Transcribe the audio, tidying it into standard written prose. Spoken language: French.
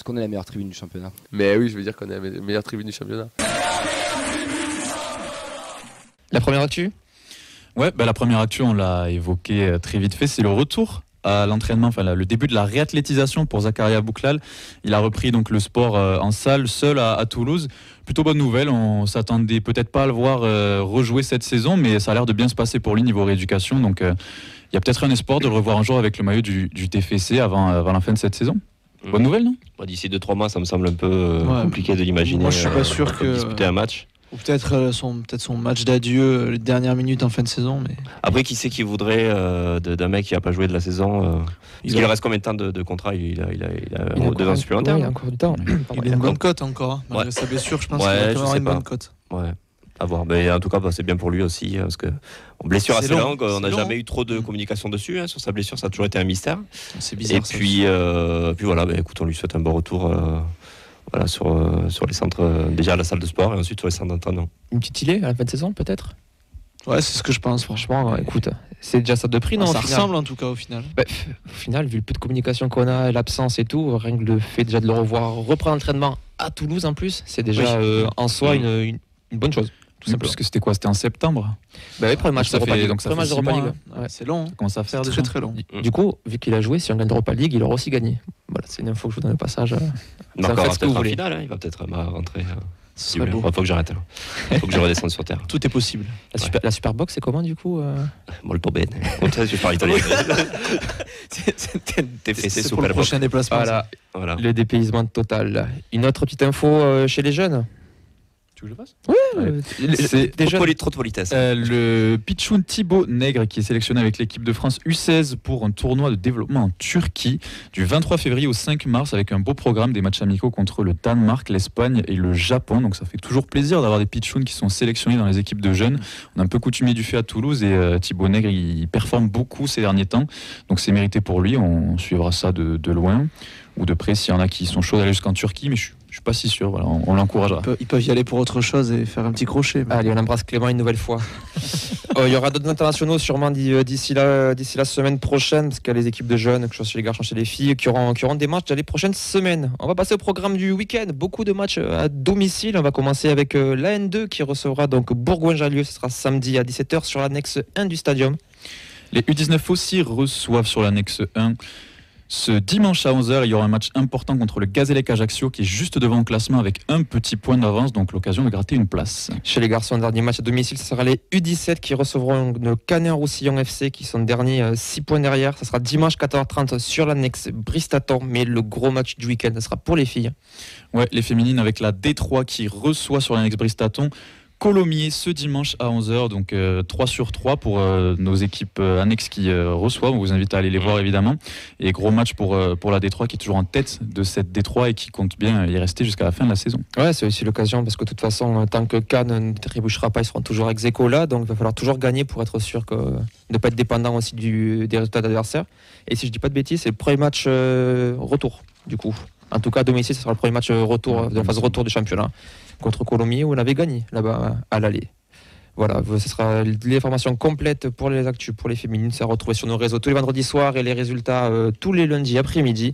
qu'on est la meilleure tribune du championnat. Mais oui, je veux dire qu'on est la meilleure tribune du championnat. La première actu ? Ouais, la première actu, on l'a évoqué très vite fait, c'est le retour à l'entraînement, le début de la réathlétisation pour Zakaria Bouklal. Il a repris donc le sport en salle, seul à Toulouse. Plutôt bonne nouvelle, on s'attendait peut-être pas à le voir rejouer cette saison, mais ça a l'air de bien se passer pour lui niveau rééducation. Donc il y a peut-être un espoir de le revoir un jour avec le maillot du TFC avant la fin de cette saison. Bonne nouvelle, non ? D'ici 2-3 mois, ça me semble un peu compliqué de l'imaginer. Moi, je suis pas sûr que disputer un match. Ou peut-être son match d'adieu, les dernières minutes en fin de saison. Mais... Après, qui c'est qui voudrait d'un mec qui n'a pas joué de la saison il lui reste combien de temps de contrat? Il a 2 ans supplémentaires. Il a encore du temps. Il a une bonne cote encore. Malgré sa blessure, je pense qu'il va avoir une bonne cote. Ouais. À voir. Mais en tout cas, c'est bien pour lui aussi. Parce que blessure assez longue, on n'a jamais eu trop de communication dessus. Sur sa blessure, ça a toujours été un mystère. C'est bizarre. Et puis voilà, écoute, on lui souhaite un bon retour. Sur les centres, déjà à la salle de sport et ensuite sur les centres d'entraînement. Une petite îlée à la fin de saison peut-être ? Ouais, c'est ce que je pense. Franchement, écoute, c'est déjà ça de prix, non ? Ça ressemble en tout cas au final. Au final, vu le peu de communication qu'on a, l'absence et tout, rien que le fait déjà de le revoir reprendre l'entraînement à Toulouse en plus, c'est déjà en soi une bonne chose. Parce que c'était quoi ? C'était en septembre ? Oui, premier match d'Europa League. Donc ça fait 6 mois. C'est long. Ça commence à faire très très long. Du coup, vu qu'il a joué, si on gagne l'Europa League, il aura aussi gagné. Voilà, c'est une info que je vous donne au passage. Il va peut-être en finale, il va peut-être rentrer. Ce serait beau. Faut que j'arrête. Il faut que je redescende sur terre. Tout est possible. La Superbox, c'est comment du coup Molto bene. Je parle italien. C'est pour le prochain déplacement. Voilà. Le dépaysement total. Une autre petite info chez les jeunes. Tu veux que je passe ? Oui, c'est trop de politesse. Le Pichoun Thibaut Nègre qui est sélectionné avec l'équipe de France U16 pour un tournoi de développement en Turquie du 23 février au 5 mars avec un beau programme, des matchs amicaux contre le Danemark, l'Espagne et le Japon. Donc ça fait toujours plaisir d'avoir des Pichouns qui sont sélectionnés dans les équipes de jeunes. On a un peu coutumier du fait à Toulouse et Thibaut Nègre il performe beaucoup ces derniers temps. Donc c'est mérité pour lui, on suivra ça de loin ou de près s'il y en a qui sont chauds d'aller jusqu'en Turquie, mais je suis pas si sûr, voilà, on l'encouragera. Ils peuvent y aller pour autre chose et faire un petit crochet. Mais... Allez, on embrasse Clément une nouvelle fois. Il y aura d'autres internationaux sûrement d'ici la semaine prochaine, parce qu'il y a les équipes de jeunes, que ce soit chez les garçons, chez les filles, qui auront des matchs dans les prochaines semaines. On va passer au programme du week-end, beaucoup de matchs à domicile. On va commencer avec la N2 qui recevra donc Bourgoin-Jallieu, ce sera samedi à 17h sur l'annexe 1 du stadium. Les U19 aussi reçoivent sur l'annexe 1. Ce dimanche à 11h, il y aura un match important contre le Gazélec Ajaccio qui est juste devant le classement avec un petit point d'avance, donc l'occasion de gratter une place. Chez les garçons, dernier match à domicile, ce sera les U17 qui recevront le Canet-Roussillon FC qui sont derniers 6 points derrière. Ce sera dimanche 14h30 sur l'annexe Bristaton, mais le gros match du week-end, ce sera pour les filles. Ouais, les féminines avec la D3 qui reçoit sur l'annexe Bristaton Colomiers ce dimanche à 11h, donc 3 sur 3 pour nos équipes annexes qui reçoivent. On vous invite à aller les voir évidemment. Et gros match pour la D3 qui est toujours en tête de cette D3 et qui compte bien y rester jusqu'à la fin de la saison. Ouais, c'est aussi l'occasion parce que de toute façon, tant que Cannes ne trébuchera pas, ils seront toujours ex aequo là. Donc il va falloir toujours gagner pour être sûr de ne pas être dépendant aussi des résultats d'adversaires. Et si je dis pas de bêtises, c'est le premier match retour du coup. En tout cas, à domicile, ce sera le premier match retour de la phase retour du championnat contre Colomiers où on avait gagné là-bas à l'aller. Voilà, ce sera l'information complète pour les actus, pour les féminines. Ça retrouvé sur nos réseaux tous les vendredis soirs et les résultats tous les lundis après-midi.